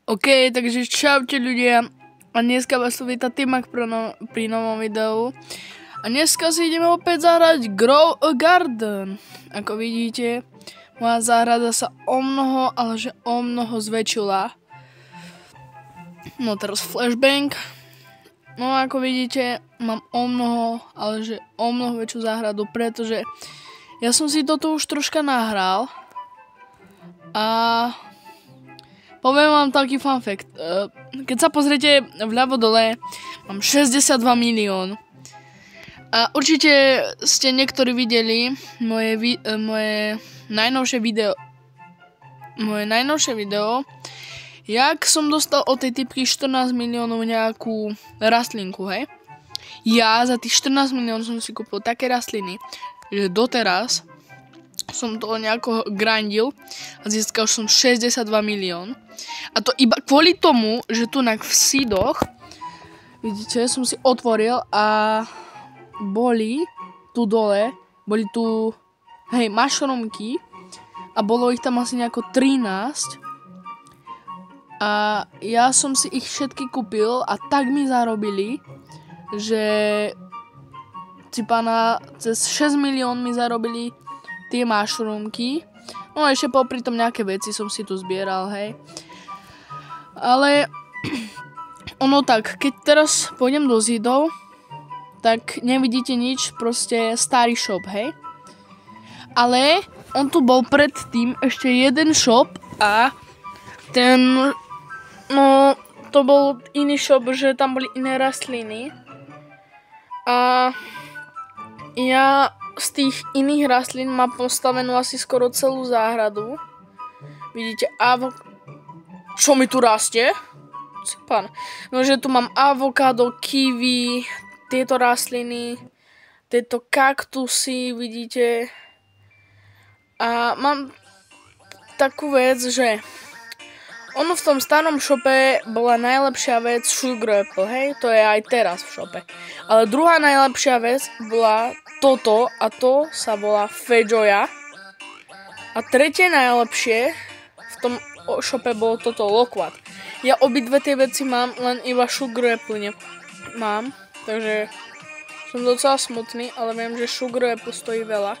OK, takže čaute ľudia. A dneska vás tu víta Timak pri novom videu. A dneska si ideme opäť zahrať Grow a Garden. Ako vidíte, moja záhrada sa o mnoho, ale že o mnoho zväčšila. No teraz flashbang. No ako vidíte, mám o mnoho, ale že o mnoho väčšiu záhradu, pretože ja som si toto už troška nahral. A poviem vám taký fun fact. Keď sa pozriete vľavo dole, mám 62 milión. A určite ste niektorí videli moje najnovšie video. Jak som dostal od tej typky 14 miliónov nejakú rastlinku, hej? Ja za tých 14 miliónov som si kúpil také rastliny, že doteraz som to nejako grindil a získal som 62 milión. A to iba kvôli tomu, že tu v seedoch, vidíte, som si otvoril a boli tu dole, hej, mushroomky a bolo ich tam asi nejako 13 a ja som si ich všetky kúpil a tak mi zarobili, že cipana cez 6 milión mi zarobili tie mushroomky. No a ešte popri tom nejaké veci som si tu zbieral, hej. Ale ono tak, keď teraz pôjdem do zidov, tak nevidíte nič, proste starý shop, hej. Ale on tu bol predtým ešte jeden shop a ten, no to bol iný shop, že tam boli iné rastliny. A ja z tých iných rastlín mám postavenú asi skoro celú záhradu. Vidíte, čo mi tu rastie? Pán. No, že tu mám avokádo, kiwi, tieto rastliny, tieto kaktusy, vidíte. A mám takú vec, že ono v tom starom šope bola najlepšia vec sugar apple, hej? To je aj teraz v šope. Ale druhá najlepšia vec bola toto a to sa volá Fejoja. A tretie najlepšie v tom šope bolo toto Loquat. Ja obidve tie veci mám, len iba sugar apple mám. Takže som docela smutný, ale viem, že sugar apple stojí veľa.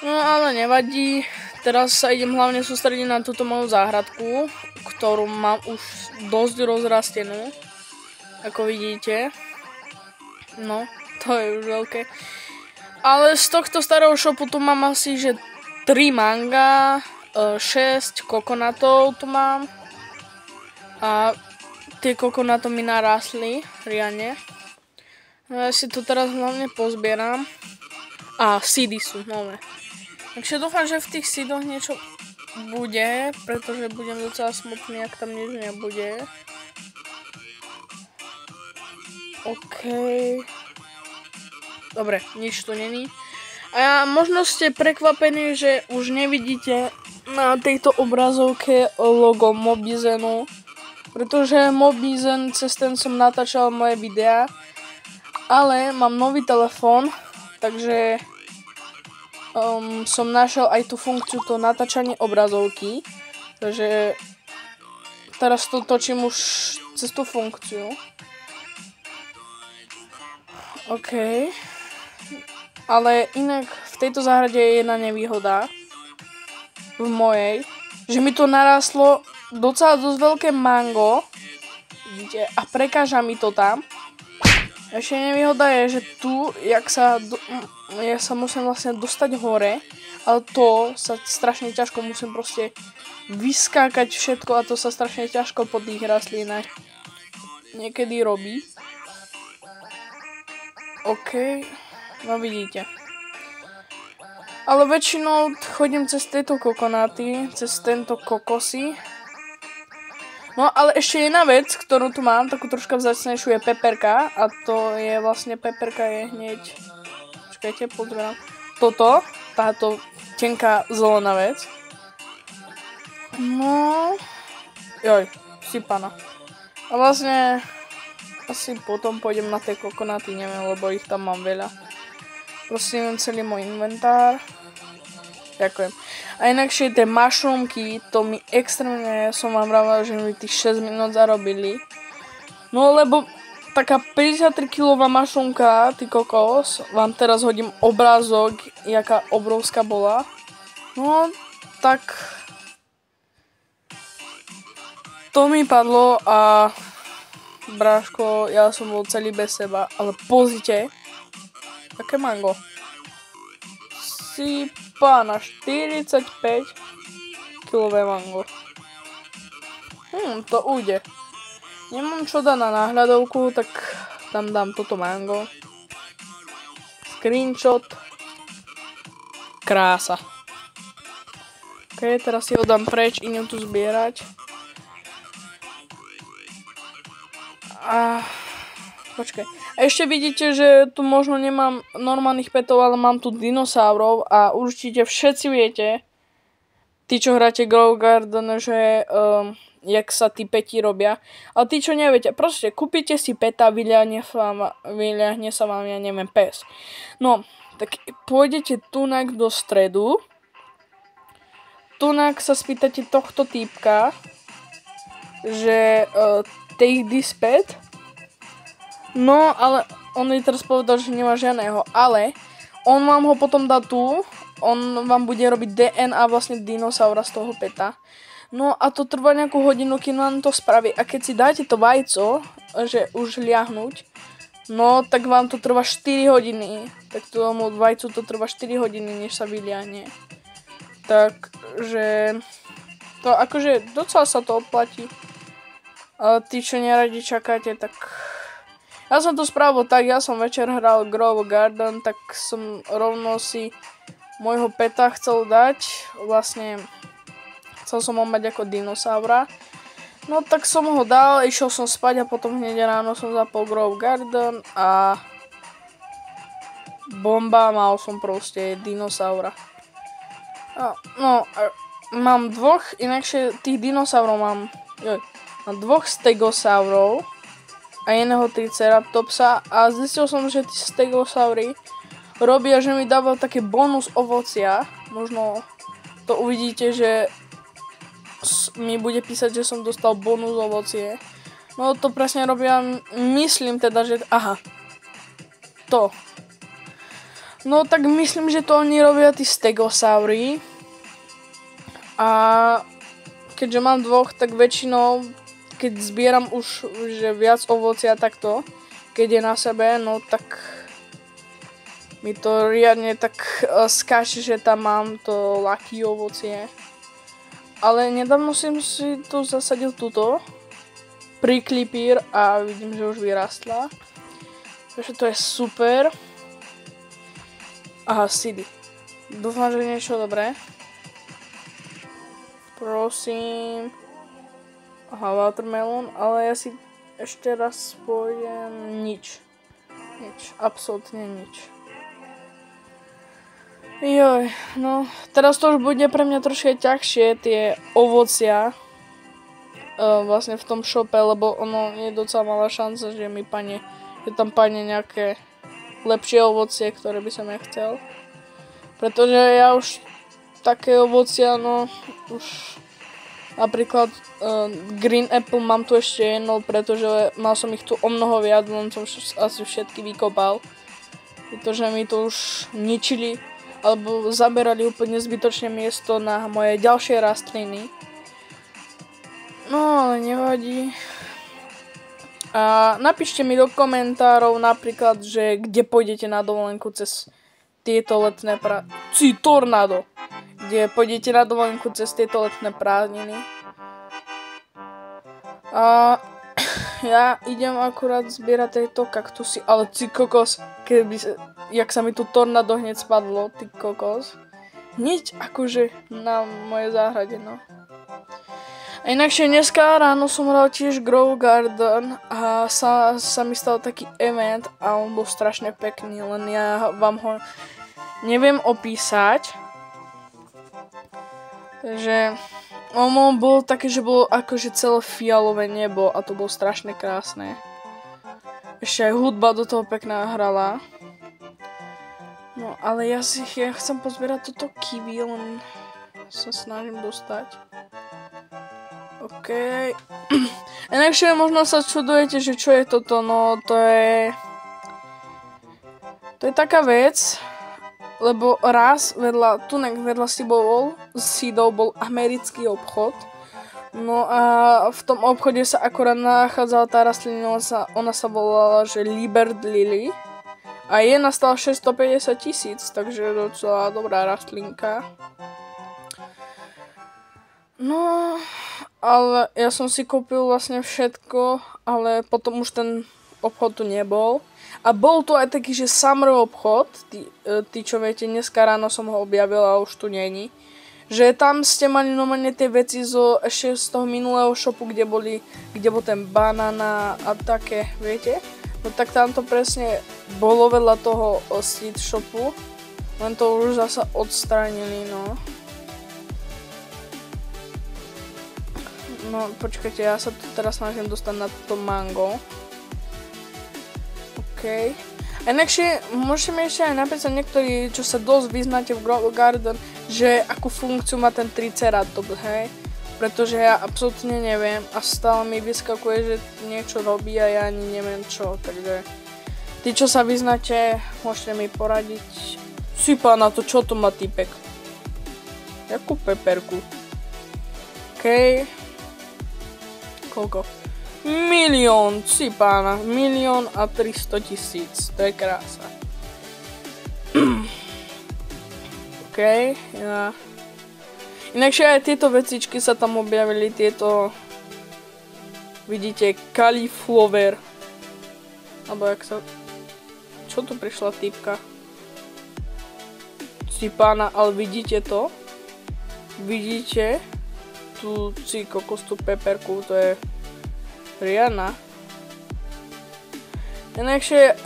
No ale nevadí. Teraz sa idem hlavne sústrediť na túto moju záhradku, ktorú mám už dosť rozrastenú. Ako vidíte. No, to je už veľké. Ale z tohto starého shopu tu mám asi, že 3 manga, 6 kokonatov tu mám. A tie kokonato mi narastli riadne. No ja si to teraz hlavne pozbieram. A seedy sú nové. Takže dúfam, že v tých seedoch niečo bude, pretože budem docela smutný, ak tam nič nebude. OK. Dobre, nič tu není. A možno ste prekvapení, že už nevidíte na tejto obrazovke logo Mobizenu, pretože Mobizen, cez ten som natáčal moje videá, ale mám nový telefón, takže som našiel aj tú funkciu, to natáčanie obrazovky, takže teraz to točím už cez tú funkciu. OK. Ale inak v tejto záhrade je jedna nevýhoda v mojej, že mi to narastlo docela dosť veľké mango, vidíte, a prekáža mi to tam. Ešte nevýhoda je, že tu, ja sa musím vlastne dostať hore, ale to sa strašne ťažko, musím proste vyskákať všetko a to sa strašne ťažko po tých rastlinách niekedy robí. OK, no vidíte. Ale väčšinou chodím cez tieto kokonáty, cez tento kokosy. No ale ešte jedna vec, ktorú tu mám, takú troška vzácnejšiu, je peperka. A to je vlastne, peperka je hneď, čakajte, pozerám. Táto tenká zelená vec. No, sypana. A vlastne, asi potom pôjdem na tie kokonáty, neviem, lebo ich tam mám veľa. Prosím, celý môj inventár. Ďakujem. A inakšie tie mushroomky, to mi extrémne, som vám vravila, že mi tých 6 minút zarobili. No lebo taká 53-kilová mushroomka, ty kokos, vám teraz hodím obrázok, jaká obrovská bola. No, tak to mi padlo a bráško, ja som bol celý bez seba, ale pozrite, aké mango. Sypá na 45 kilové mango. To ujde. Nemám čo dať na náhľadovku, tak tam dám toto mango. Screenshot. Krása. Ok, teraz si ho dám preč, idem tu zbierať. Počkaj. Ešte vidíte, že tu možno nemám normálnych petov, ale mám tu dinosaurov a určite všetci viete, tí, čo hráte Grow Garden, že jak sa tí peti robia. Ale tí, čo neviete, proste kúpite si peta, vyľahne sa vám, ja neviem, pes. No, tak pôjdete tunak do stredu, tunak sa spýtate tohto týpka, že take this pet. No, ale on mi teraz povedal, že nemá žiadneho, ale on vám ho potom dá tu, on vám bude robiť DNA vlastne dinosaura z toho peta. No a to trvá nejakú hodinu, kým vám to spraví. A keď si dáte to vajco, že už liahnuť, no tak vám to trvá 4 hodiny. Tak tomu vajcu to trvá 4 hodiny, než sa vyliahne. Takže to akože docela sa to oplatí. Ale tí, čo neradi čakáte, tak ja som to spravil tak, ja som večer hral Grow Garden, tak som rovno si môjho peta chcel dať, vlastne chcel som ho mať ako dinosaura. No tak som ho dal, išiel som spať a potom hneď ráno som zapol Grow Garden a bomba, mal som proste dinosaura. No, mám dvoch, inakšie tých dinosaurov mám dvoch stegosaurov a jedného triceratopsa a zistil som, že tí stegosaury robia, že mi dávajú také bonus ovocia. Možno to uvidíte, že mi bude písať, že som dostal bonus ovocie. No to presne robia, myslím teda, že to. No tak myslím, že to oni robia tí stegosaury. A keďže mám dvoch, tak väčšinou keď zbieram už že viac ovocia takto, keď je na sebe, no tak mi to riadne tak skáče, že tam mám to lucky ovocie. Ale nedávno som si tu zasadil túto priklipír a vidím, že už vyrastla. Takže to je super. Sidy. Dúfam, že niečo dobré. Prosím. Watermelon, ale ja si ešte raz pôjdem nič, absolútne nič. Joj, no, teraz to už bude pre mňa troška ťažšie, tie ovocia, vlastne v tom shope, lebo ono je docela malá šanca, že tam padne nejaké lepšie ovocie, ktoré by som ja chcel. Pretože ja už také ovocia, no, už napríklad green apple mám tu ešte jedno, pretože mal som ich tu o mnoho viac, len som asi všetky vykopal. Pretože mi to už ničili, alebo zaberali úplne zbytočne miesto na moje ďalšie rastliny. No ale nevadí. A napíšte mi do komentárov napríklad, že kde pôjdete na dovolenku cez tieto letné tornádo. Kde pôjdete na dovolenku cez tieto letné prázdniny. A ja idem akurát zbierať tieto kaktusy, ale ty kokos, jak sa mi tu tornádo hneď spadlo, ty kokos. Hneď akože na mojej záhrade, no. A inakšie dneska ráno som hral tiež Grow Garden a sa mi stal taký event a on bol strašne pekný, len ja vám ho neviem opísať. Takže on bol také, že bolo akože celé fialové nebo a to bolo strašne krásne. Ešte aj hudba do toho pekná hrala. No ale ja chcem pozbierať toto kiwi, len sa snažím dostať. OK. Inakšie možno sa čudujete, že čo je toto, no to je taká vec, lebo raz vedľa Seedov bol americký obchod. No a v tom obchode sa akorát nachádzala tá rastlina, ona sa volala, že Libert Lily. A je nastala 650 000, takže docela dobrá rastlinka. No, ale ja som si kúpil vlastne všetko, ale potom už ten obchod tu nebol. A bol tu aj taký, že summer obchod, tí čo viete, dneska ráno som ho objavil a už tu není. Že tam ste mali normálne tie veci ešte z toho minulého shopu, kde bol ten banana a také, viete? No tak tam to presne bolo vedľa toho seed shopu, len to už zasa odstránili, no. No počkajte, ja sa tu teraz snažím dostať na to mango. OK. A inakšie, môžete mi ešte aj napísať niektorí, čo sa dosť vyznáte v Grow Garden, že akú funkciu má ten Triceratops, hej? Pretože ja absolútne neviem a stále mi vyskakuje, že niečo robí a ja ani neviem čo, takže tí, čo sa vyznáte, môžete mi poradiť. Sypá na to, čo to má typek? Jakú peperku? OK. Koľko? 1 000 000, sypána. 1 300 000, to je krása. OK, ja... Inakšie aj tieto vecičky sa tam objavili, tieto, vidíte, cauliflower, alebo jak sa, čo tu prišla typka? Sypána, ale vidíte to? Vidíte tú kokos, tú peperku, to je riadna. Inakšie,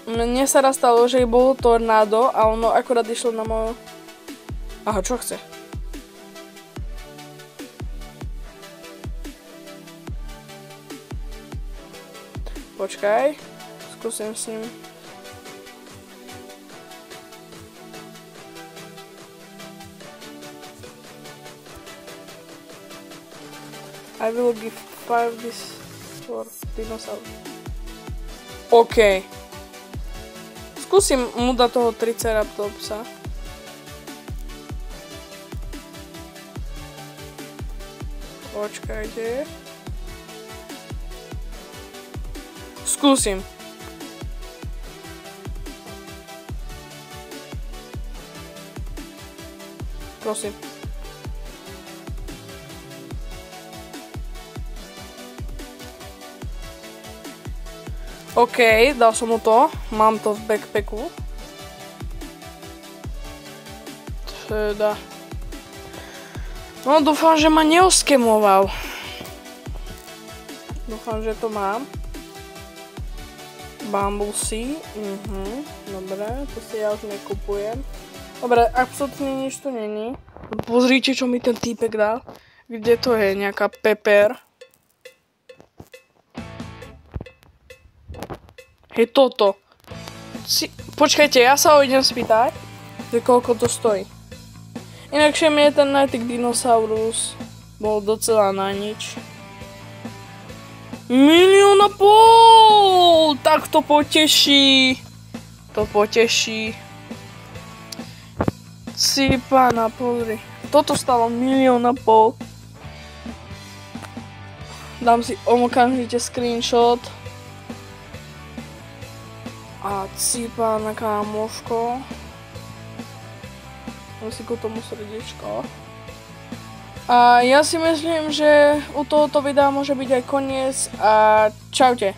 mne sa raz stalo, že bolo tornádo a ono akorát išlo na moju... Aha, čo chce? Počkaj, skúsim s ním. I will give 5 this for dinosaur. OK. Skúsim mu dať toho Triceratopsa. Počkajte. Skúsim. Prosím. OK, dal som mu to. Mám to v backpacku. Teda. No, dúfam, že ma neoskemoval. Dúfam, že to mám. Bumblebee, dobre, to si ja už nekupujem. Dobre, absolútne nič tu není. Pozrite, čo mi ten týpek dal. Kde to je? Nejaká pepper. Hej, toto. Počkajte, ja sa ho idem spýtať, že koľko to stojí. Inakšie mi ten Nightic Dinosaurus bol docela na nič. 1,5 milióna! Tak to poteší. To poteší. Si pána, pozri. Toto stalo 1,5 milióna. Dám si okamžite screenshot. A si pána, kámoško. Dám si ku tomu srdiečko. A ja si myslím, že u tohoto videa môže byť aj koniec a čaute.